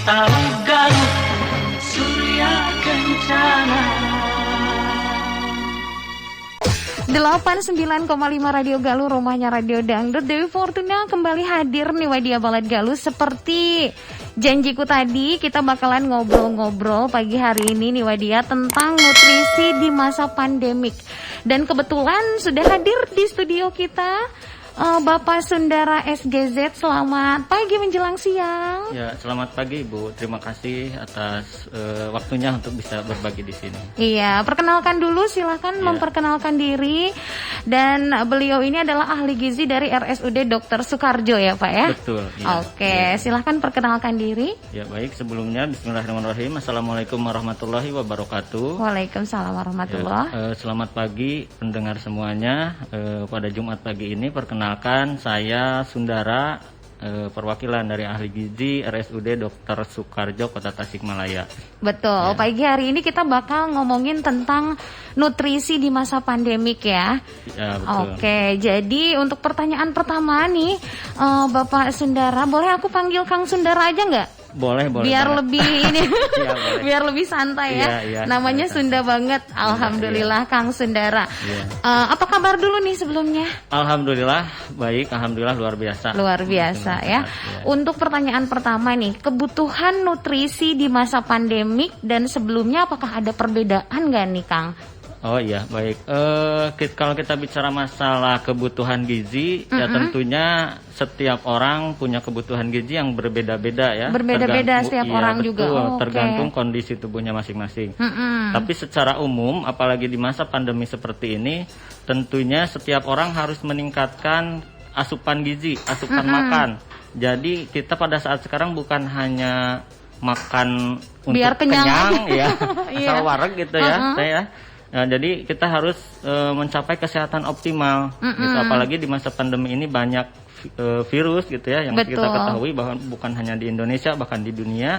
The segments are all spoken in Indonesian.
tahu Garut Surya Kencana. 89,5 Radio Galuh, rumahnya Radio Dangdut. Dewi Fortuna kembali hadir nih Wadia Balad Galuh. Seperti janjiku tadi, kita bakalan ngobrol-ngobrol pagi hari ini nih Wadia tentang nutrisi di masa pandemik. Dan kebetulan sudah hadir di studio kita Bapak Sundara SGZ. Selamat pagi menjelang siang. Ya, selamat pagi Ibu. Terima kasih atas waktunya untuk bisa berbagi di sini. Iya, perkenalkan dulu, silahkan memperkenalkan diri. Dan beliau ini adalah ahli gizi dari RSUD Dr. Soekarjo ya Pak ya? Betul. Ya. Oke, silahkan perkenalkan diri. Ya baik, sebelumnya Bismillahirrahmanirrahim. Assalamualaikum warahmatullahi wabarakatuh. Waalaikumsalam warahmatullahi. Selamat pagi pendengar semuanya. Pada Jumat pagi ini perkenalkan saya Sundara, perwakilan dari ahli gizi RSUD Dr. Soekarjo Kota Tasikmalaya. Betul. Ya. Pagi hari ini kita bakal ngomongin tentang nutrisi di masa pandemik ya. Ya betul. Oke, jadi untuk pertanyaan pertama nih, Bapak Sundara, boleh aku panggil Kang Sundara aja nggak? Boleh. Biar banget. lebih ini, ya, biar lebih santai ya. Iya, Namanya ya, Sunda banget. Alhamdulillah Kang Sundara. Ya. Apa kabar dulu nih sebelumnya? Alhamdulillah baik, alhamdulillah luar biasa. Luar biasa ya. Untuk pertanyaan pertama nih, kebutuhan nutrisi di masa pandemik dan sebelumnya apakah ada perbedaan nggak nih Kang? Oh iya, baik. Kalau kita bicara masalah kebutuhan gizi, ya tentunya setiap orang punya kebutuhan gizi yang berbeda-beda ya. Berbeda-beda setiap orang betul, juga. Oh, tergantung kondisi tubuhnya masing-masing. Tapi secara umum, apalagi di masa pandemi seperti ini, tentunya setiap orang harus meningkatkan asupan gizi, asupan makan. Jadi kita pada saat sekarang bukan hanya makan untuk biar kenyang ya, asal wareg gitu ya, saya. Nah, jadi kita harus mencapai kesehatan optimal, gitu. Apalagi di masa pandemi ini banyak virus gitu ya, yang kita ketahui bahwa bukan hanya di Indonesia bahkan di dunia.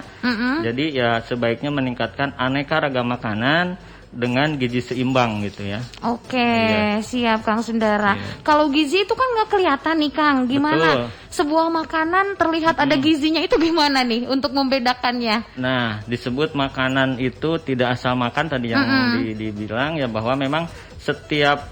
Jadi ya sebaiknya meningkatkan aneka ragam makanan dengan gizi seimbang gitu ya. Oke, siap Kang Sundara. Kalau gizi itu kan nggak kelihatan nih Kang, gimana? Betul. Sebuah makanan terlihat ada gizinya itu gimana nih untuk membedakannya? Nah, disebut makanan itu tidak asal makan tadi yang dibilang ya, bahwa memang setiap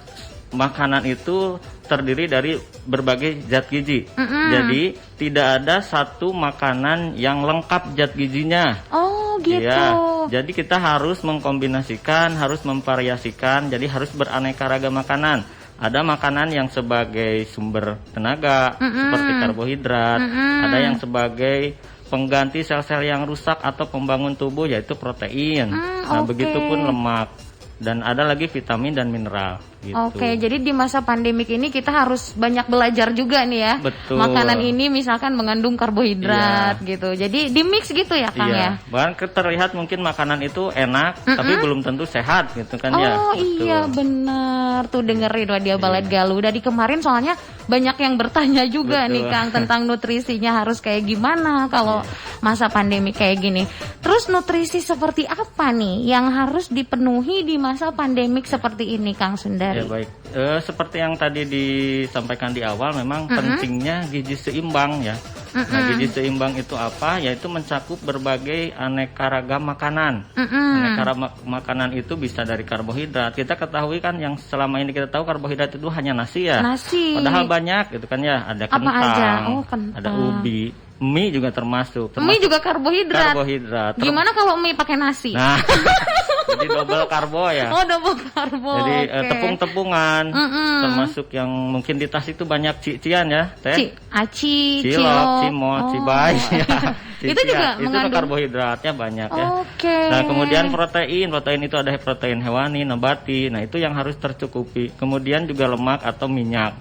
makanan itu terdiri dari berbagai zat gizi. Jadi tidak ada satu makanan yang lengkap zat gizinya. Oh gitu. Ya, jadi kita harus mengkombinasikan, harus memvariasikan. Jadi harus beraneka ragam makanan. Ada makanan yang sebagai sumber tenaga seperti karbohidrat, ada yang sebagai pengganti sel-sel yang rusak atau pembangun tubuh yaitu protein. Nah, begitupun lemak. Dan ada lagi vitamin dan mineral gitu. Oke, jadi di masa pandemik ini kita harus banyak belajar juga nih ya. Betul. Makanan ini misalkan mengandung karbohidrat gitu. Jadi di mix gitu ya Kang ya. Bahkan terlihat mungkin makanan itu enak tapi belum tentu sehat gitu kan ya. Oh iya benar. Tuh dengerin Wadia Balad Galuh. Dari kemarin soalnya banyak yang bertanya juga nih Kang tentang nutrisinya harus kayak gimana kalau masa pandemi kayak gini. Terus nutrisi seperti apa nih yang harus dipenuhi di masa pandemik seperti ini Kang Sundari? Ya baik, seperti yang tadi disampaikan di awal, memang pentingnya gizi seimbang ya. Nah, gizi seimbang itu apa? Yaitu mencakup berbagai aneka ragam makanan. Aneka ragam makanan itu bisa dari karbohidrat. Kita ketahui kan yang selama ini kita tahu karbohidrat itu hanya nasi ya. Nasi. Padahal banyak gitu kan ya. Ada apa kentang, aja? Oh, kentang. Ada ubi. Mie juga termasuk. Mie juga karbohidrat. Gimana kalau mie pakai nasi? Nah, jadi double karbo ya. Oh, double karbo. Jadi tepung-tepungan, termasuk yang mungkin di tas itu banyak cician ya, teh. Aci, cilok, cimol, cibai. Ya. Itu juga mengandung karbohidratnya banyak ya. Oke. Nah, kemudian protein itu ada protein hewani, nabati. Nah, itu yang harus tercukupi. Kemudian juga lemak atau minyak.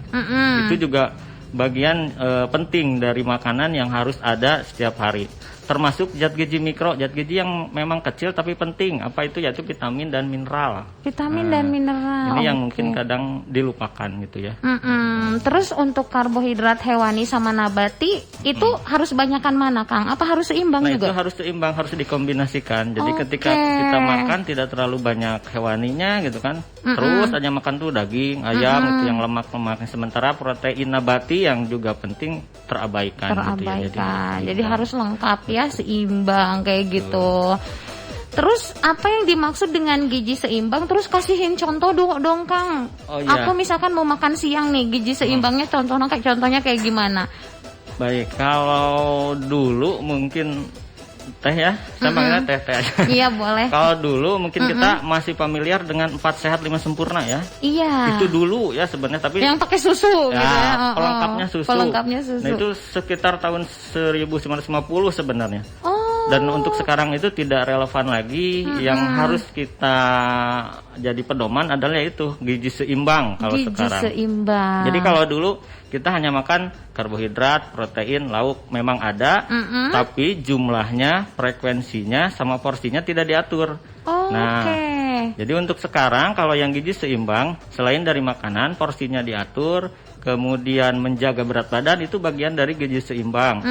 Itu juga bagian penting dari makanan yang harus ada setiap hari. Termasuk zat gizi mikro, zat gizi yang memang kecil tapi penting. Apa itu? Yaitu vitamin dan mineral. Vitamin dan mineral. Ini yang mungkin kadang dilupakan gitu ya. Terus untuk karbohidrat hewani sama nabati itu harus banyakan mana Kang? Apa harus seimbang juga? Nah, itu harus seimbang, harus dikombinasikan. Jadi ketika kita makan tidak terlalu banyak hewaninya gitu kan. Terus aja makan tuh daging, ayam itu yang lemak-lemaknya. Sementara protein nabati yang juga penting terabaikan. Gitu ya. Jadi harus lengkap ya. ya, seimbang kayak gitu. Terus apa yang dimaksud dengan gizi seimbang? Terus kasihin contoh dong Kang. Oh, iya. Aku misalkan mau makan siang nih, gizi seimbangnya contohnya kayak gimana? Baik, kalau dulu mungkin teh ya, saya panggilnya teh aja. Iya boleh. Kalau dulu mungkin kita masih familiar dengan 4 sehat 5 sempurna ya. Iya. Itu dulu ya sebenarnya, tapi yang pakai susu ya, gitu ya. pelengkapnya susu. Nah, itu sekitar tahun 1950 sebenarnya. Dan untuk sekarang itu tidak relevan lagi. Yang harus kita jadi pedoman adalah itu gizi seimbang kalau sekarang. Gizi seimbang. Jadi kalau dulu kita hanya makan karbohidrat, protein, lauk memang ada, tapi jumlahnya, frekuensinya, sama porsinya tidak diatur. Nah, jadi untuk sekarang kalau yang gizi seimbang, selain dari makanan, porsinya diatur, kemudian menjaga berat badan itu bagian dari gizi seimbang.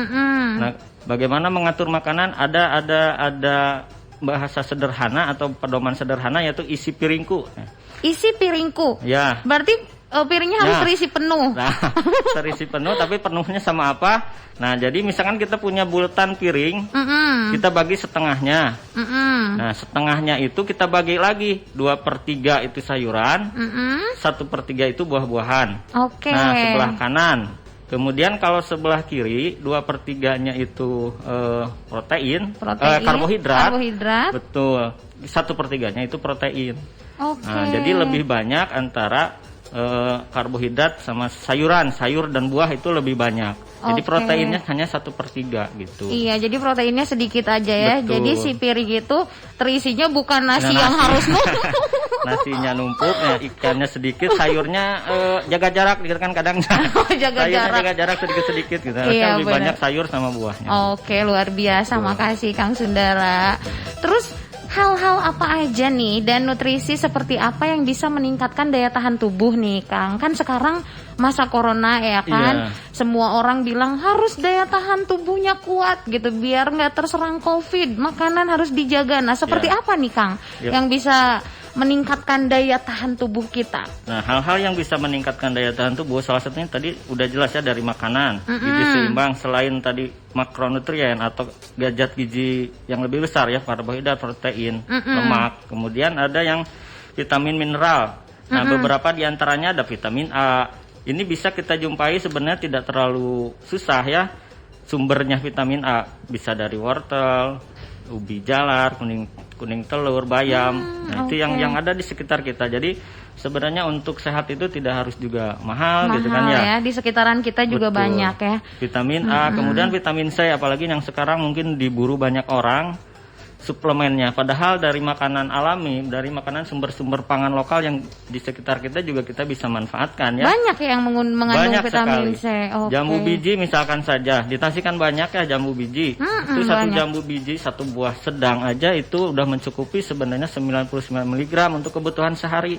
Nah, bagaimana mengatur makanan? Ada bahasa sederhana atau pedoman sederhana yaitu isi piringku. Isi piringku. Ya. Berarti piringnya harus terisi penuh. Nah, terisi penuh, tapi penuhnya sama apa? Nah, jadi misalkan kita punya bulatan piring, kita bagi setengahnya. Nah, setengahnya itu kita bagi lagi 2/3 itu sayuran, 1/3 itu buah-buahan. Nah, sebelah kanan. Kemudian kalau sebelah kiri 2/3-nya itu protein, karbohidrat. Betul. 1/3-nya itu protein. Nah, jadi lebih banyak antara karbohidrat sama sayur dan buah itu lebih banyak. Jadi proteinnya hanya 1/3 gitu. Iya, jadi proteinnya sedikit aja ya. Betul. Jadi si piring itu terisinya bukan nasi yang harus numpuk. Nasinya numpuk, ya, ikannya sedikit, sayurnya jaga jarak gitu kan kadang. Jaga jarak sedikit-sedikit gitu. Iya, lebih banyak sayur sama buahnya. Oke, luar biasa. Betul. Makasih Kang Sundara. Terus hal-hal apa aja nih dan nutrisi seperti apa yang bisa meningkatkan daya tahan tubuh nih Kang? Kan sekarang masa corona ya kan, semua orang bilang harus daya tahan tubuhnya kuat gitu biar nggak terserang COVID. Makanan harus dijaga. Nah, seperti apa nih Kang yang bisa meningkatkan daya tahan tubuh kita? Nah, hal-hal yang bisa meningkatkan daya tahan tubuh salah satunya tadi udah jelas ya dari makanan. Gizi seimbang selain tadi makronutrien atau zat gizi yang lebih besar ya, karbohidrat, protein, lemak. Kemudian ada yang vitamin mineral. Nah, beberapa diantaranya ada vitamin A. Ini bisa kita jumpai sebenarnya tidak terlalu susah ya. Sumbernya vitamin A bisa dari wortel, ubi jalar, kuning telur, bayam. Nah, itu yang ada di sekitar kita. Jadi sebenarnya untuk sehat itu tidak harus juga mahal gitu kan ya. Di sekitaran kita juga banyak ya. Vitamin A, kemudian vitamin C, apalagi yang sekarang mungkin diburu banyak orang suplemennya. Padahal dari makanan alami, dari makanan sumber-sumber pangan lokal yang di sekitar kita juga kita bisa manfaatkan ya. Banyak yang mengandung banyak vitamin sekali. C. Jambu biji misalkan saja, di Tasik kan banyak ya jambu biji. Itu satu jambu biji, satu buah sedang aja itu udah mencukupi sebenarnya 99 mg untuk kebutuhan sehari.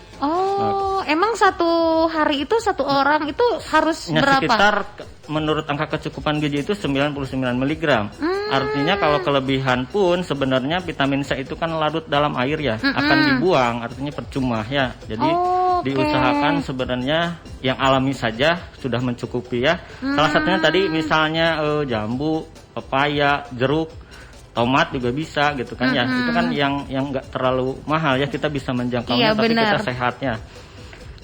Emang satu hari itu satu orang itu harus berapa? Sekitar menurut angka kecukupan gizi itu 99 mg. Artinya kalau kelebihan pun sebenarnya vitamin C itu kan larut dalam air ya, akan dibuang, artinya percuma ya. Jadi diusahakan sebenarnya yang alami saja sudah mencukupi ya. Salah satunya tadi misalnya jambu, pepaya, jeruk, tomat juga bisa gitu kan ya. Itu kan yang enggak terlalu mahal ya, kita bisa menjangkaunya tapi kita sehatnya.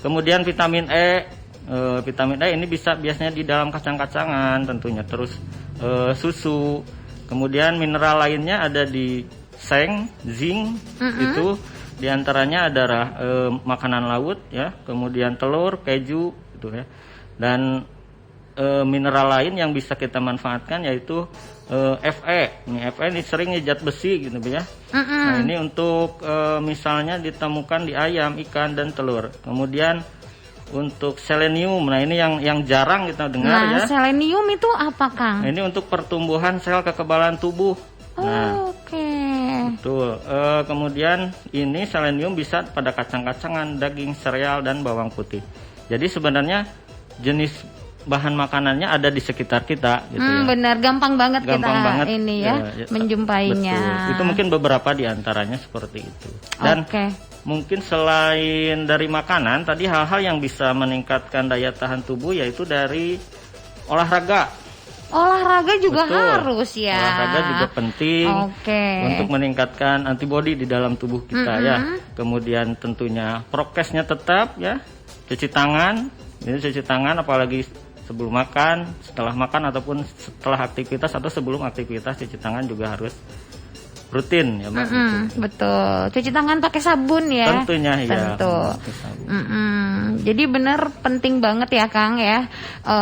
Kemudian vitamin E. Vitamin E ini bisa biasanya di dalam kacang-kacangan tentunya, terus susu. Kemudian mineral lainnya ada di seng, zinc, itu diantaranya adalah makanan laut ya, kemudian telur, keju gitu ya. Dan mineral lain yang bisa kita manfaatkan yaitu Fe. Fe ini sering zat besi gitu ya. Nah, ini untuk misalnya ditemukan di ayam, ikan dan telur. Kemudian untuk selenium, nah ini yang jarang kita dengar ya. Selenium itu apa Kang? Nah, ini untuk pertumbuhan sel kekebalan tubuh. Betul. Kemudian ini selenium bisa pada kacang-kacangan, daging, sereal dan bawang putih. Jadi sebenarnya jenis bahan makanannya ada di sekitar kita gitu ya. Benar, gampang banget ini ya, menjumpainya. Betul. Itu mungkin beberapa di antaranya seperti itu. Dan mungkin selain dari makanan tadi, hal-hal yang bisa meningkatkan daya tahan tubuh yaitu dari olahraga. olahraga juga Betul. harus ya. Olahraga juga penting Oke. untuk meningkatkan antibodi di dalam tubuh kita ya. Kemudian tentunya prokesnya tetap ya, cuci tangan. Ini cuci tangan apalagi sebelum makan, setelah makan ataupun setelah aktivitas atau sebelum aktivitas, cuci tangan juga harus rutin ya Mbak. Betul. Cuci tangan pakai sabun ya. Tentunya ya. Tentu. Jadi benar penting banget ya Kang ya,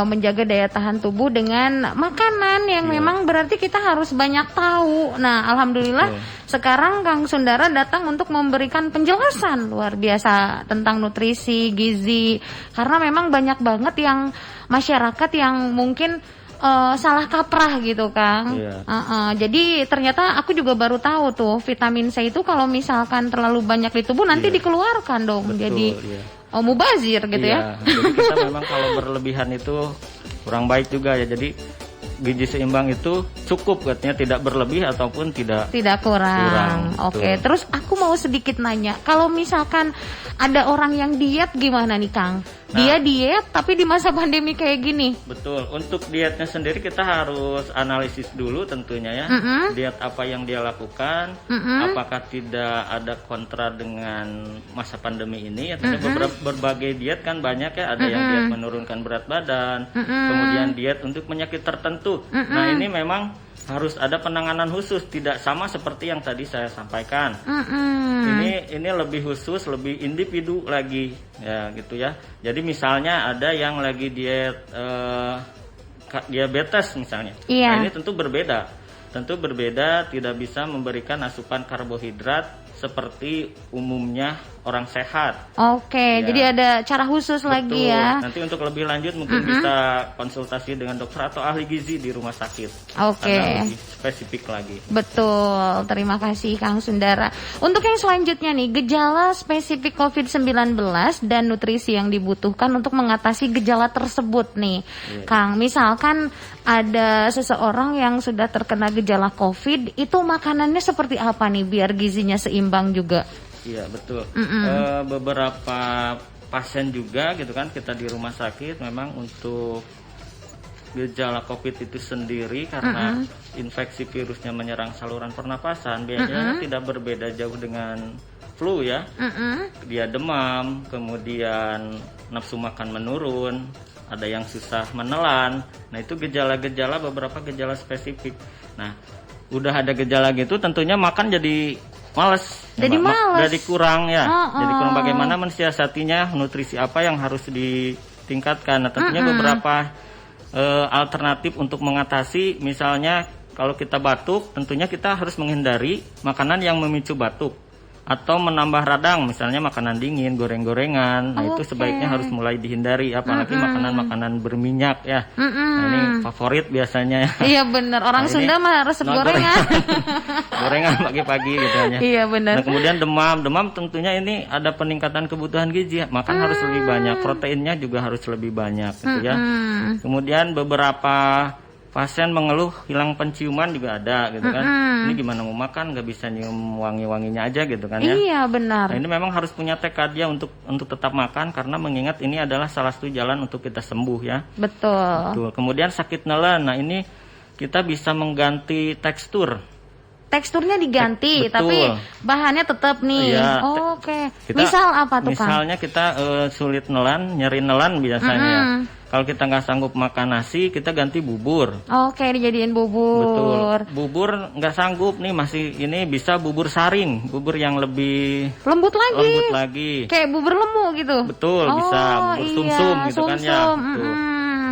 menjaga daya tahan tubuh dengan makanan yang memang berarti kita harus banyak tahu. Nah, alhamdulillah sekarang Kang Sundara datang untuk memberikan penjelasan luar biasa tentang nutrisi, gizi, karena memang banyak banget yang masyarakat yang mungkin salah kaprah gitu Kang. Jadi ternyata aku juga baru tahu tuh vitamin C itu kalau misalkan terlalu banyak di tubuh nanti dikeluarkan dong. Betul, jadi mubazir gitu ya. Jadi kita memang kalau berlebihan itu kurang baik juga ya. Jadi gizi seimbang itu cukup katanya, tidak berlebih ataupun tidak kurang. Oke, terus aku mau sedikit nanya, kalau misalkan ada orang yang diet gimana nih Kang? Dia diet tapi di masa pandemi kayak gini. Betul, untuk dietnya sendiri kita harus analisis dulu tentunya ya. Diet apa yang dia lakukan, apakah tidak ada kontra dengan masa pandemi ini. Ya, berbagai diet kan banyak ya, ada yang diet menurunkan berat badan, kemudian diet untuk penyakit tertentu. Nah, ini memang harus ada penanganan khusus, tidak sama seperti yang tadi saya sampaikan. Ini lebih khusus, lebih individu lagi ya gitu ya. Jadi misalnya ada yang lagi diet diabetes misalnya. Nah, ini tentu berbeda, tidak bisa memberikan asupan karbohidrat seperti umumnya orang sehat. Oke, jadi ada cara khusus lagi ya. Nanti untuk lebih lanjut mungkin bisa konsultasi dengan dokter atau ahli gizi di rumah sakit. Karena lebih spesifik lagi. Betul, terima kasih Kang Sundara. Untuk yang selanjutnya nih, gejala spesifik COVID-19 dan nutrisi yang dibutuhkan untuk mengatasi gejala tersebut nih. Kang, misalkan ada seseorang yang sudah terkena gejala COVID, itu makanannya seperti apa nih biar gizinya seimbang juga? Iya betul. Beberapa pasien juga gitu kan, kita di rumah sakit memang untuk gejala COVID itu sendiri karena infeksi virusnya menyerang saluran pernapasan, biasanya tidak berbeda jauh dengan flu ya. Dia demam, kemudian nafsu makan menurun, ada yang susah menelan. Nah, itu gejala-gejala, beberapa gejala spesifik. Nah, udah ada gejala gitu tentunya makan jadi males. Jadi males. Jadi kurang ya. Jadi kurang, bagaimana mensiasatinya, nutrisi apa yang harus ditingkatkan. Nah, tentunya beberapa alternatif untuk mengatasi, misalnya kalau kita batuk, tentunya kita harus menghindari makanan yang memicu batuk atau menambah radang, misalnya makanan dingin, goreng-gorengan. Nah, itu sebaiknya harus mulai dihindari, apalagi makanan-makanan berminyak ya. Nah, ini favorit biasanya. Iya benar, orang Sunda mah resep gorengan. Gorengan pagi-pagi gitu ya. Iya benar. Nah, kemudian demam tentunya ini ada peningkatan kebutuhan gizi, makan harus lebih banyak, proteinnya juga harus lebih banyak gitu ya. Kemudian beberapa pasien mengeluh hilang penciuman juga ada gitu kan. Ini gimana mau makan nggak bisa nyium wangi-wanginya aja gitu kan ya. Iya benar. Nah, ini memang harus punya tekad ya untuk tetap makan, karena mengingat ini adalah salah satu jalan untuk kita sembuh ya. Betul. Kemudian sakit nelan. Nah, ini kita bisa mengganti teksturnya diganti, tapi bahannya tetap nih. Iya, Oke. Misal apa tuh Kang? Misalnya kita sulit nelan, nyeri nelan biasanya ya. Kalau kita nggak sanggup makan nasi, kita ganti bubur. Oke, dijadiin bubur. Betul. Bubur nggak sanggup nih, masih ini bisa bubur saring, bubur yang lebih lembut lagi. Kayak bubur lemu gitu. Betul, bisa bubur sumsum gitu kan ya. Betul.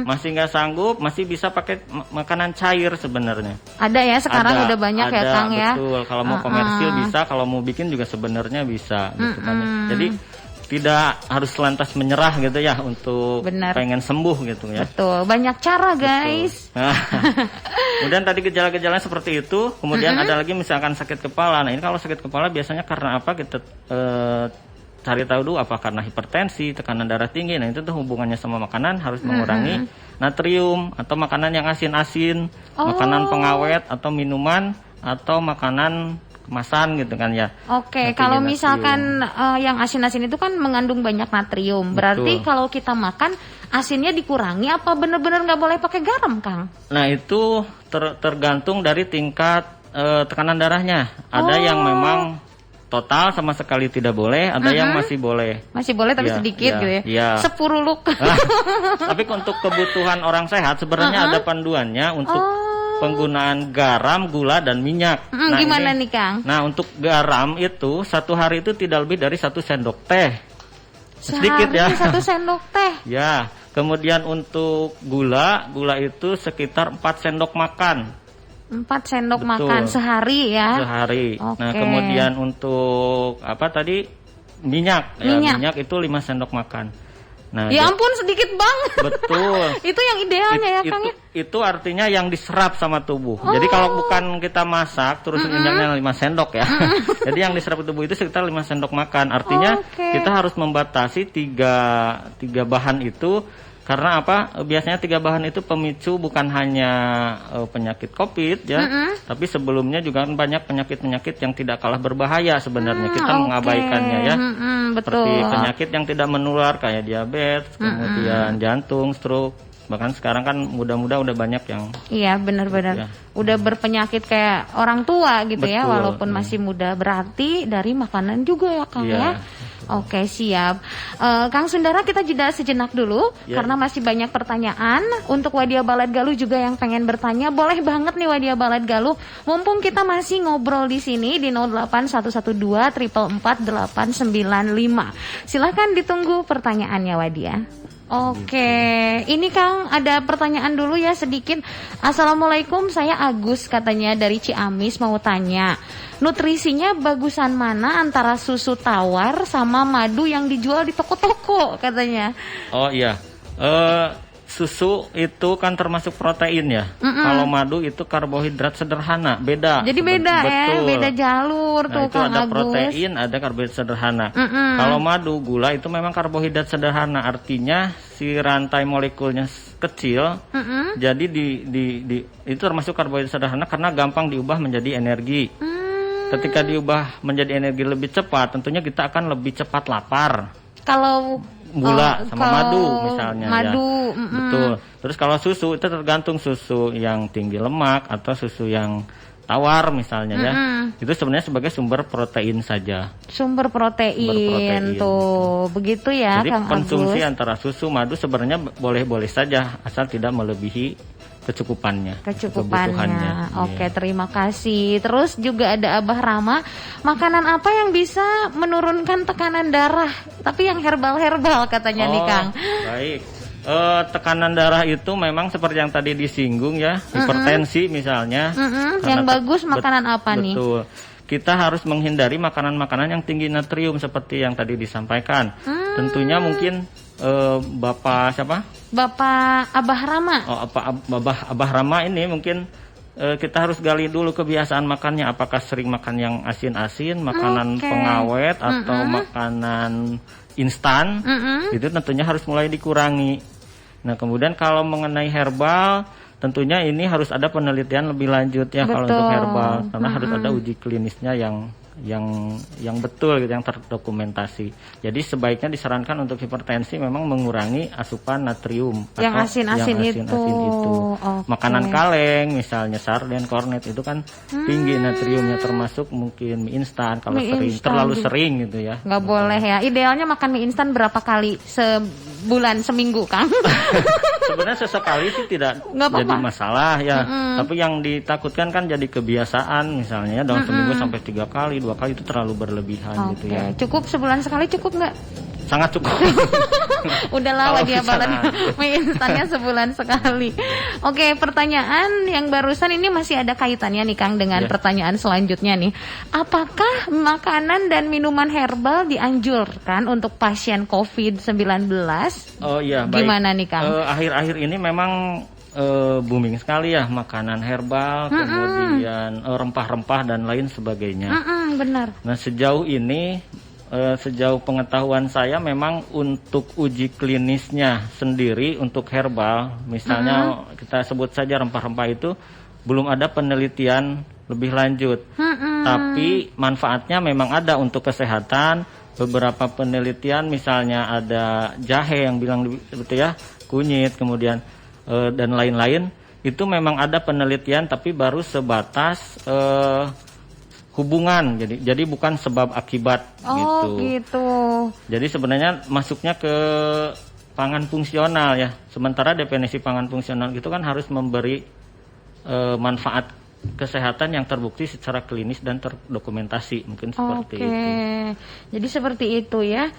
Masih nggak sanggup, masih bisa pakai makanan cair sebenarnya. Ada ya sekarang udah banyak ya Kang ya. Betul. Kalau mau komersil bisa, kalau mau bikin juga sebenarnya bisa gitu kan. Jadi tidak harus lantas menyerah gitu ya untuk pengen sembuh gitu ya. Betul, banyak cara guys. Kemudian tadi gejala-gejala seperti itu. Kemudian ada lagi misalkan sakit kepala. Nah, ini kalau sakit kepala biasanya karena apa, kita cari tahu dulu, apa karena hipertensi, tekanan darah tinggi. Nah, itu tuh hubungannya sama makanan, harus mengurangi natrium atau makanan yang asin-asin, makanan pengawet atau minuman atau makanan kemasan gitu kan ya. Oke, kalau misalkan yang asin-asin itu kan mengandung banyak natrium. Berarti kalau kita makan asinnya dikurangi apa bener-bener nggak boleh pakai garam, Kang? Nah itu tergantung dari tingkat tekanan darahnya. Ada yang memang total sama sekali tidak boleh, ada yang masih boleh. Masih boleh tapi sedikit gitu ya. Iya. Sepuruluk. Tapi untuk kebutuhan orang sehat sebenarnya ada panduannya untuk penggunaan garam, gula dan minyak. Gimana nih, Kang? Nah untuk garam itu satu hari itu tidak lebih dari 1 sendok teh. Sedikit ya. 1 sendok teh. Ya. Kemudian untuk gula itu sekitar 4 sendok makan. 4 sendok makan sehari ya. Sehari. Oke. Nah, kemudian untuk apa tadi? Minyak. Ya, minyak itu 5 sendok makan. Nah, ya ampun sedikit banget. Betul. Itu yang idealnya ya, Kang ya. Itu artinya yang diserap sama tubuh. Jadi kalau bukan kita masak terus minyaknya 5 sendok ya. Jadi yang diserap tubuh itu sekitar 5 sendok makan. Artinya kita harus membatasi tiga bahan itu. Karena apa? Biasanya 3 bahan itu pemicu bukan hanya penyakit COVID ya, tapi sebelumnya juga banyak penyakit-penyakit yang tidak kalah berbahaya sebenarnya. Kita mengabaikannya ya. Seperti penyakit yang tidak menular kayak diabetes, kemudian jantung, stroke. Bahkan sekarang kan muda-muda udah banyak yang benar-benar udah berpenyakit kayak orang tua gitu. Betul, ya, walaupun masih muda. Berarti dari makanan juga ya, Kang ya. Oke, siap. Kang Sundara, kita jeda sejenak dulu karena masih banyak pertanyaan. Untuk Wadia Balad Galuh juga yang pengen bertanya, boleh banget nih Wadia Balad Galuh. Mumpung kita masih ngobrol di sini di 08112 444 895. Silahkan ditunggu pertanyaannya, Wadia. Oke, ini Kang ada pertanyaan dulu ya sedikit. Assalamualaikum, saya Agus katanya dari Ciamis mau tanya, nutrisinya bagusan mana antara susu tawar sama madu yang dijual di toko-toko katanya? Oh iya, susu itu kan termasuk protein ya. Kalau madu itu karbohidrat sederhana, beda. Jadi beda ya, beda jalur tuh Kang Agus. Ada protein, ada karbohidrat sederhana. Kalau madu, gula itu memang karbohidrat sederhana, artinya si rantai molekulnya kecil. Jadi itu termasuk karbohidrat sederhana karena gampang diubah menjadi energi. Ketika diubah menjadi energi lebih cepat, tentunya kita akan lebih cepat lapar. Kalau gula sama madu misalnya ya. Betul. Terus kalau susu itu tergantung susu yang tinggi lemak atau susu yang tawar misalnya ya. Itu sebenarnya sebagai sumber protein saja. Sumber protein tuh. Begitu ya. Jadi Kang konsumsi Agus antara susu madu sebenarnya boleh-boleh saja asal tidak melebihi kecukupannya. Oke, terima kasih. Terus juga ada Abah Rama, makanan apa yang bisa menurunkan tekanan darah tapi yang herbal-herbal katanya nih Kang. Baik. Tekanan darah itu memang seperti yang tadi disinggung ya, hipertensi misalnya. Yang bagus makanan apa nih? Betul. Kita harus menghindari makanan-makanan yang tinggi natrium seperti yang tadi disampaikan. Tentunya mungkin Bapak siapa? Bapak Abah Rama. Abah Rama ini mungkin kita harus gali dulu kebiasaan makannya. Apakah sering makan yang asin-asin, makanan pengawet atau makanan instan? Itu tentunya harus mulai dikurangi. Nah, kemudian kalau mengenai herbal, tentunya ini harus ada penelitian lebih lanjut ya. Kalau untuk herbal, karena harus ada uji klinisnya yang betul gitu, yang terdokumentasi. Jadi sebaiknya disarankan untuk hipertensi memang mengurangi asupan natrium yang asin-asin itu. Makanan kaleng misalnya sarden, kornet itu kan tinggi natriumnya, termasuk mungkin mie instan kalau terlalu sering gitu ya. Nggak boleh ya. Idealnya makan mie instan berapa kali sebulan, seminggu Kang? Sebenarnya sesekali sih tidak jadi masalah ya. Tapi yang ditakutkan kan jadi kebiasaan misalnya dalam seminggu sampai 3 kali, 2 kali itu terlalu berlebihan gitu ya. Cukup sebulan sekali cukup nggak? Sangat cukup. Udahlah Wadia Balad mie instannya sebulan sekali. Oke, pertanyaan yang barusan ini masih ada kaitannya nih Kang dengan pertanyaan selanjutnya nih. Apakah makanan dan minuman herbal dianjurkan untuk pasien COVID-19? Oh iya, baik. Gimana nih Kang? Akhir-akhir ini memang booming sekali ya makanan herbal, kemudian rempah-rempah dan lain sebagainya. Benar. Nah, sejauh ini sejauh pengetahuan saya memang untuk uji klinisnya sendiri untuk herbal, misalnya kita sebut saja rempah-rempah itu belum ada penelitian lebih lanjut. Tapi manfaatnya memang ada untuk kesehatan. Beberapa penelitian misalnya ada jahe yang bilang begitu ya, kunyit, kemudian dan lain-lain, itu memang ada penelitian tapi baru sebatas hubungan, jadi bukan sebab akibat gitu. Jadi sebenarnya masuknya ke pangan fungsional ya. Sementara definisi pangan fungsional itu kan harus memberi manfaat kesehatan yang terbukti secara klinis dan terdokumentasi, mungkin seperti itu. Jadi seperti itu ya.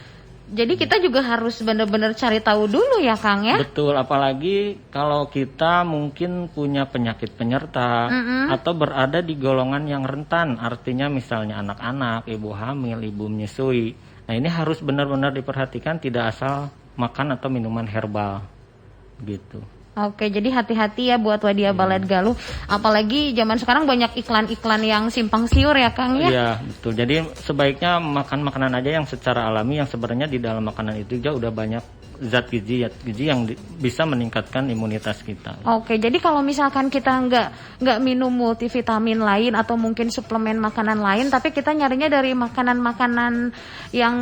Jadi kita juga harus benar-benar cari tahu dulu ya Kang ya. Betul, apalagi kalau kita mungkin punya penyakit penyerta atau berada di golongan yang rentan, artinya misalnya anak-anak, ibu hamil, ibu menyusui. Nah ini harus benar-benar diperhatikan, tidak asal makan atau minuman herbal gitu. Oke, jadi hati-hati ya buat Wadia Balet Galuh. Apalagi zaman sekarang banyak iklan-iklan yang simpang siur ya Kang ya. Iya, betul. Jadi sebaiknya makan makanan aja yang secara alami, yang sebenarnya di dalam makanan itu juga udah banyak zat gizi yang bisa meningkatkan imunitas kita. Oke, jadi kalau misalkan kita nggak minum multivitamin lain atau mungkin suplemen makanan lain, tapi kita nyarinya dari makanan-makanan yang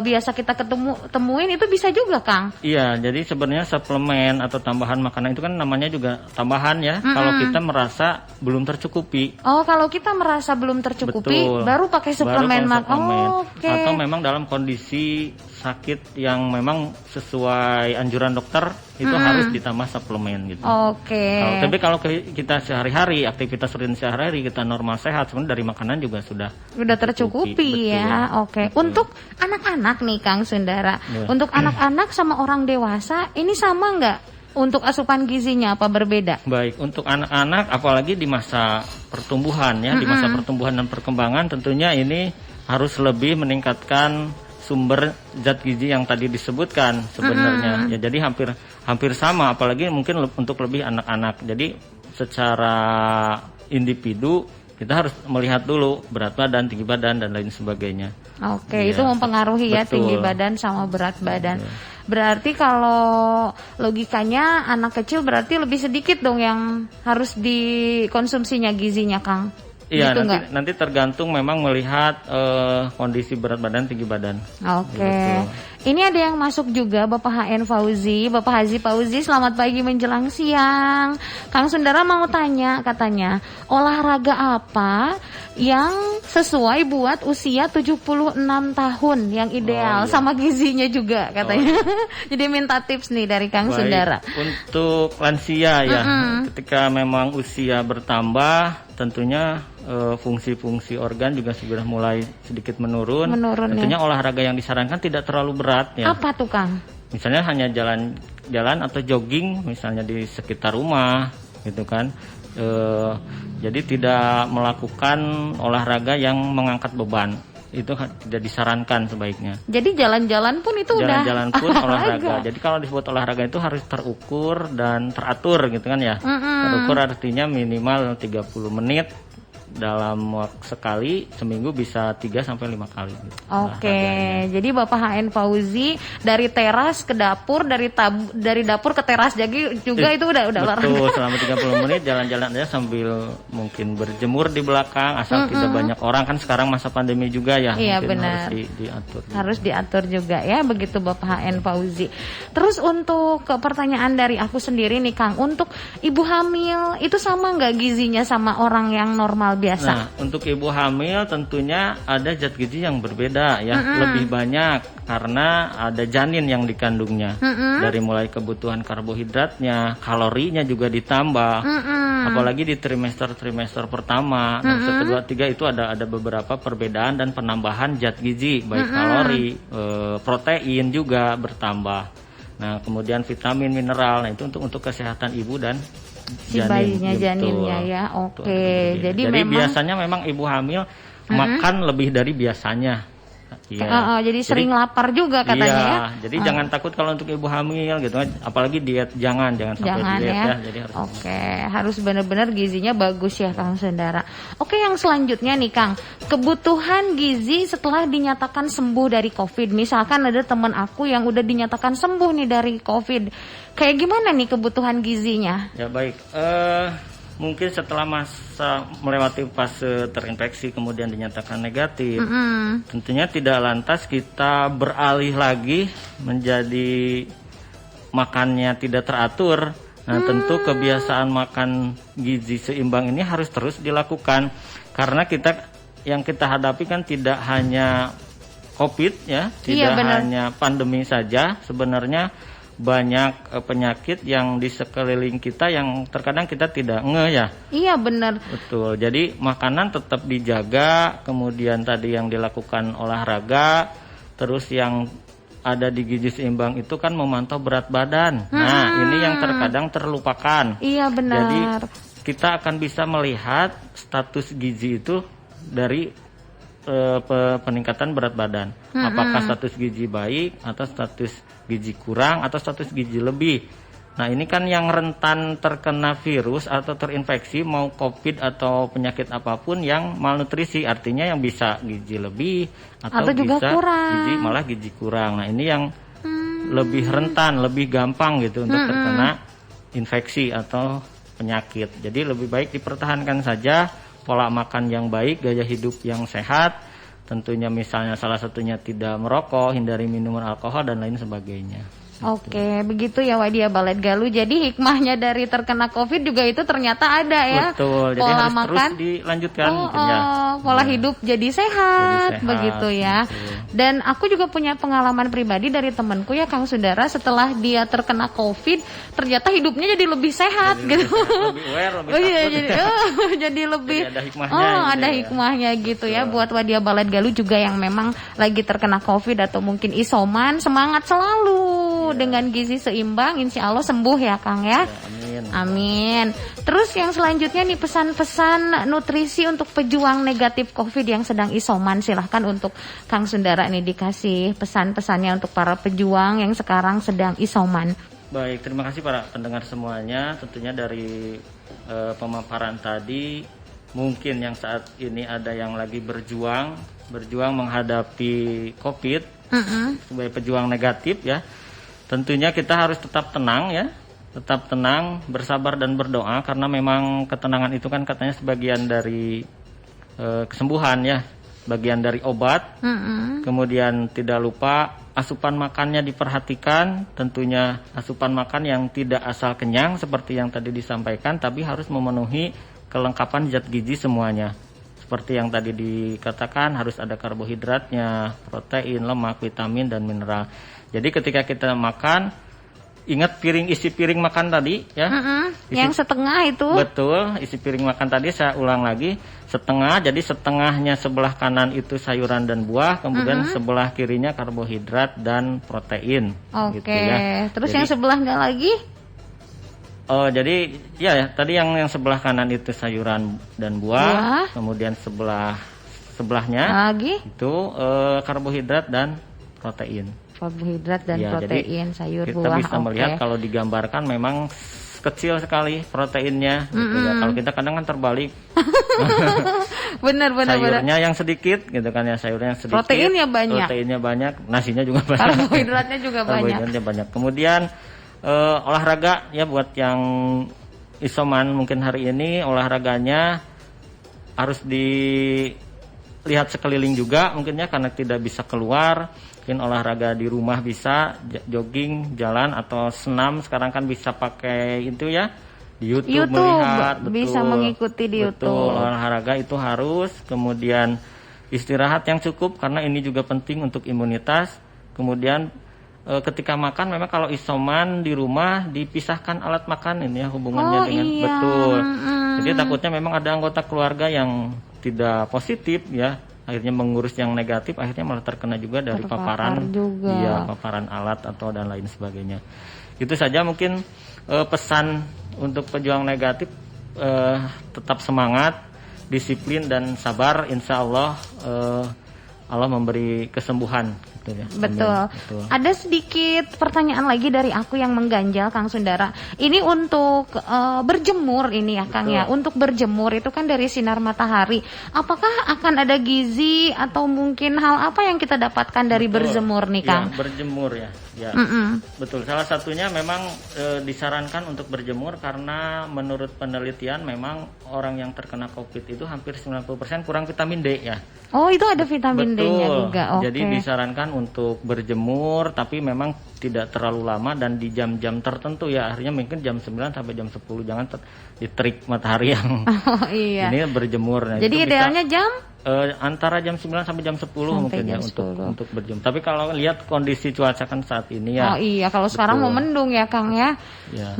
biasa kita temuin, itu bisa juga Kang? Iya, jadi sebenarnya suplemen atau tambahan makanan itu kan namanya juga tambahan ya. Kalau kita merasa belum tercukupi. Oh, kalau kita merasa belum tercukupi, betul, baru pakai suplemen makanan. Oke. Atau memang dalam kondisi sakit yang memang sesuai anjuran dokter itu harus ditambah suplemen gitu. Oke. Tapi kalau kita sehari-hari, aktivitas rutin sehari-hari kita normal sehat, sebenarnya dari makanan juga sudah tercukupi ya. Oke. Untuk anak-anak nih Kang Sundara, untuk anak-anak sama orang dewasa ini sama nggak untuk asupan gizinya, apa berbeda? Baik, untuk anak-anak apalagi di masa pertumbuhan ya, di masa pertumbuhan dan perkembangan tentunya ini harus lebih meningkatkan sumber zat gizi yang tadi disebutkan sebenarnya. Ya jadi hampir sama, apalagi mungkin untuk lebih anak-anak. Jadi secara individu kita harus melihat dulu berat badan, tinggi badan dan lain sebagainya. Oke, itu mempengaruhi ya tinggi badan sama berat badan. Berarti kalau logikanya anak kecil berarti lebih sedikit dong yang harus dikonsumsinya gizinya Kang. Iya, gitu nanti tergantung memang melihat kondisi berat badan, tinggi badan. Oke. Gitu. Ini ada yang masuk juga Bapak HN Fauzi, Bapak Haji Fauzi, selamat pagi menjelang siang. Kang Sundara mau tanya, katanya olahraga apa yang sesuai buat usia 76 tahun yang ideal sama gizinya juga katanya. Jadi minta tips nih dari Kang Sundara. Untuk lansia ya, ketika memang usia bertambah tentunya fungsi-fungsi organ juga sudah mulai sedikit menurun. Tentunya olahraga yang disarankan tidak terlalu berat ya. Apa tuh Kang? Misalnya hanya jalan atau jogging misalnya di sekitar rumah gitu kan. Jadi tidak melakukan olahraga yang mengangkat beban. Itu tidak disarankan sebaiknya. Jadi jalan-jalan pun itu jalan-jalan pun olahraga. Jadi kalau disebut olahraga itu harus terukur dan teratur gitu kan ya. Terukur artinya minimal 30 menit dalam sekali, seminggu bisa 3 sampai 5 kali gitu. Oke, jadi Bapak HN Fauzi dari teras ke dapur, dari dapur ke teras jadi juga itu udah olahraga. Betul, selama 30 menit jalan-jalan aja sambil mungkin berjemur di belakang asal tidak banyak orang, kan sekarang masa pandemi juga ya. Iya benar. Harus diatur juga ya, begitu Bapak HN Fauzi. Terus untuk pertanyaan dari aku sendiri nih Kang, untuk ibu hamil itu sama nggak gizinya sama orang yang normal biasa? Nah, untuk ibu hamil tentunya ada zat gizi yang berbeda ya, lebih banyak karena ada janin yang dikandungnya. Dari mulai kebutuhan karbohidratnya, kalorinya juga ditambah. Apalagi di trimester pertama, trimester kedua, tiga itu ada beberapa perbedaan dan penambahan zat gizi, baik kalori, protein juga bertambah. Nah, kemudian vitamin, mineral. Nah, itu untuk kesehatan ibu dan si bayinya, janinnya ya. Oke. Jadi memang biasanya memang ibu hamil makan lebih dari biasanya. Iya. Jadi sering lapar juga katanya ya. Jadi jangan takut kalau untuk ibu hamil gitu, apalagi diet jangan sampai diet ya. Jadi harus benar-benar gizinya bagus ya Kang Sundara. Oke, yang selanjutnya nih Kang, kebutuhan gizi setelah dinyatakan sembuh dari COVID. Misalkan ada teman aku yang udah dinyatakan sembuh nih dari COVID. Kayak gimana nih kebutuhan gizinya? Ya baik, mungkin setelah masa melewati fase terinfeksi kemudian dinyatakan negatif, tentunya tidak lantas kita beralih lagi menjadi makannya tidak teratur. Nah, tentu kebiasaan makan gizi seimbang ini harus terus dilakukan karena yang kita hadapi kan tidak hanya COVID ya, tidak hanya pandemi saja, sebenarnya banyak penyakit yang di sekeliling kita yang terkadang kita tidak ngeh ya. Iya benar. Betul. Jadi makanan tetap dijaga, kemudian tadi yang dilakukan olahraga, terus yang ada di gizi seimbang itu kan memantau berat badan. Nah, ini yang terkadang terlupakan. Iya benar. Jadi kita akan bisa melihat status gizi itu dari peningkatan berat badan. Apakah status gizi baik atau status gizi kurang atau status gizi lebih. Nah, ini kan yang rentan terkena virus atau terinfeksi mau COVID atau penyakit apapun yang malnutrisi, artinya yang bisa gizi lebih atau juga bisa kurang. gizi kurang. Nah, ini yang lebih rentan, lebih gampang gitu untuk terkena infeksi atau penyakit. Jadi lebih baik dipertahankan saja pola makan yang baik, gaya hidup yang sehat. Tentunya misalnya salah satunya tidak merokok, hindari minuman alkohol dan lain sebagainya. Oke, begitu ya Wadia Balet Galuh. Jadi hikmahnya dari terkena COVID juga itu ternyata ada ya. Betul, jadi pola harus makan terus dilanjutkan pola hidup jadi sehat, begitu ya. Betul. Dan aku juga punya pengalaman pribadi dari temanku ya Kang Sundara, setelah dia terkena COVID, ternyata hidupnya jadi lebih sehat Jadi gitu. lebih aware, lebih takut. Jadi lebih Jadi ada hikmahnya ada hikmahnya gitu ya buat Wadia Balet Galuh juga yang memang lagi terkena COVID atau mungkin isoman, semangat selalu dengan gizi seimbang, insya Allah sembuh ya Kang ya. Amin. Amin. Terus yang selanjutnya nih pesan-pesan nutrisi untuk pejuang negatif COVID yang sedang isoman, silahkan untuk Kang Sundara nih dikasih pesan-pesannya untuk para pejuang yang sekarang sedang isoman. Baik, terima kasih para pendengar semuanya. Tentunya dari pemaparan tadi, mungkin yang saat ini ada yang lagi berjuang menghadapi COVID sebagai pejuang negatif ya. Tentunya kita harus tetap tenang ya, tetap tenang, bersabar dan berdoa karena memang ketenangan itu kan katanya sebagian dari kesembuhan ya, bagian dari obat. Kemudian tidak lupa asupan makannya diperhatikan, tentunya asupan makan yang tidak asal kenyang seperti yang tadi disampaikan, tapi harus memenuhi kelengkapan zat gizi semuanya. Seperti yang tadi dikatakan harus ada karbohidratnya, protein, lemak, vitamin dan mineral. Jadi ketika kita makan, ingat isi piring makan tadi ya. Yang setengah itu. Betul, isi piring makan tadi saya ulang lagi, setengah. Jadi setengahnya sebelah kanan itu sayuran dan buah, kemudian sebelah kirinya karbohidrat dan protein. Oke. Gitu ya. Terus jadi, yang sebelah enggak lagi? Oh, jadi ya tadi yang sebelah kanan itu sayuran dan buah. Kemudian sebelahnya lagi itu karbohidrat dan protein. Karbohidrat dan protein, sayur kita buah. Kita bisa melihat kalau digambarkan memang kecil sekali proteinnya. Gitu ya. Kalau kita kadang kan terbalik. benar. Sayurnya yang sedikit, gitu kan ya, sayurnya yang sedikit. Proteinnya banyak, nasinya juga banyak. Karbohidratnya juga banyak. Kemudian olahraga ya buat yang isoman mungkin hari ini olahraganya harus dilihat sekeliling juga mungkinnya karena tidak bisa keluar. Mungkin olahraga di rumah bisa jogging, jalan atau senam. Sekarang kan bisa pakai itu ya di YouTube melihat, bisa mengikuti di YouTube. Olahraga itu harus. Kemudian istirahat yang cukup karena ini juga penting untuk imunitas. Kemudian ketika makan memang kalau isoman di rumah dipisahkan alat makan ini ya hubungannya dengan betul. Jadi takutnya memang ada anggota keluarga yang tidak positif ya. Akhirnya mengurus yang negatif, akhirnya malah terkena juga dari paparan alat atau dan lain sebagainya. Itu saja mungkin pesan untuk pejuang negatif, tetap semangat, disiplin dan sabar. Insya Allah Allah memberi kesembuhan. Gitu ya. Betul. Ada sedikit pertanyaan lagi dari aku yang mengganjal Kang Sundara. Ini untuk berjemur ini ya Kang ya. Untuk berjemur itu kan dari sinar matahari. Apakah akan ada gizi atau mungkin hal apa yang kita dapatkan dari berjemur nih Kang? Ya, berjemur ya. Betul. Salah satunya memang disarankan untuk berjemur karena menurut penelitian memang orang yang terkena COVID itu hampir 90% kurang vitamin D ya. Oh, itu ada vitamin D-nya juga. Jadi disarankan untuk berjemur, tapi memang tidak terlalu lama dan di jam-jam tertentu ya. Akhirnya mungkin jam 9 sampai jam 10, jangan di terik matahari yang iya. ini berjemur. Nah, jadi itu idealnya bisa, jam antara jam 9 sampai jam 10 mungkin jam ya 10. untuk berjemur. Tapi kalau lihat kondisi cuaca kan saat ini ya. Oh iya, kalau sekarang mau mendung ya Kang ya. Ya.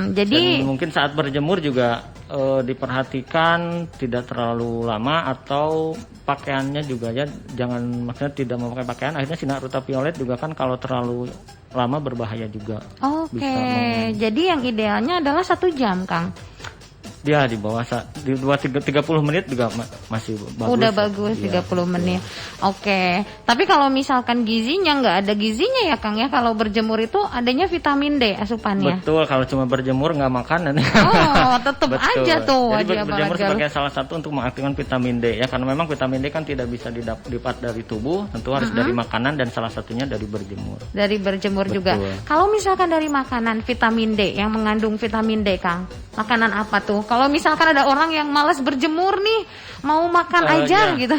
Jadi dan mungkin saat berjemur juga diperhatikan tidak terlalu lama, atau pakaiannya juga ya jangan, maksudnya tidak memakai pakaian, akhirnya sinar ultraviolet juga kan kalau terlalu lama berbahaya juga. Oke, jadi yang idealnya adalah 1 jam Kang. Dia di bawah di 30 menit juga masih bagus. Udah bagus ya, 30 menit. Oke. Tapi kalau misalkan gizinya nggak ada gizinya ya Kang ya, kalau berjemur itu adanya vitamin D asupannya. Betul, kalau cuma berjemur nggak makan nanti. Oh, tetap aja tuh. Jadi berjemur sebagai salah satu untuk mengaktifkan vitamin D ya, karena memang vitamin D kan tidak bisa didapat dari tubuh, tentu harus dari makanan dan salah satunya dari berjemur. Dari berjemur Betul. juga. Kalau misalkan dari makanan vitamin D yang mengandung vitamin D Kang, makanan apa tuh? Kalau misalkan ada orang yang malas berjemur nih, mau makan aja gitu.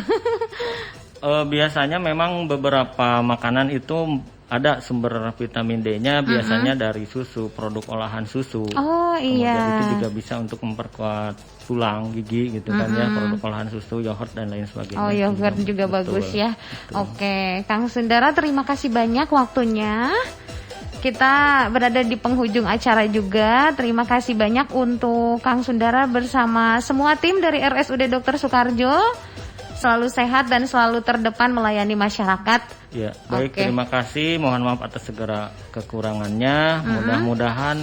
Biasanya memang beberapa makanan itu ada sumber vitamin D-nya, biasanya dari susu, produk olahan susu. Oh iya. Kemudian itu juga bisa untuk memperkuat tulang, gigi gitu kan ya, produk olahan susu, yogurt dan lain sebagainya. Oh yogurt juga bagus ya. Betul. Oke, Kang Sundara terima kasih banyak waktunya. Kita berada di penghujung acara juga. Terima kasih banyak untuk Kang Sundara bersama semua tim dari RSUD Dr. Soekarjo. Selalu sehat dan selalu terdepan melayani masyarakat. Ya, baik. Terima kasih. Mohon maaf atas segala kekurangannya. Mudah-mudahan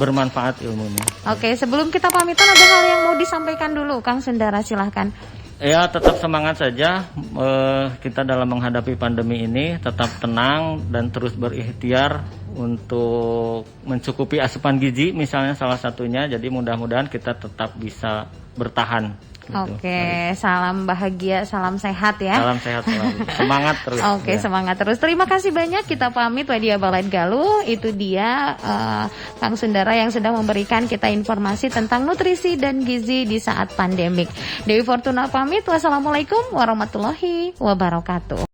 bermanfaat ilmunya. Oke, sebelum kita pamitan ada hal yang mau disampaikan dulu, Kang Sundara, silahkan. Ya, tetap semangat saja. Kita dalam menghadapi pandemi ini tetap tenang dan terus berikhtiar untuk mencukupi asupan gizi, misalnya salah satunya. Jadi mudah-mudahan kita tetap bisa bertahan. Gitu. Oke, salam bahagia, salam sehat ya. Salam sehat selalu. Semangat terus. Oke, semangat terus. Terima kasih banyak. Kita pamit Wadia Balad Galuh. Itu dia Kang Sundara yang sudah memberikan kita informasi tentang nutrisi dan gizi di saat pandemik. Dewi Fortuna pamit. Wassalamualaikum warahmatullahi wabarakatuh.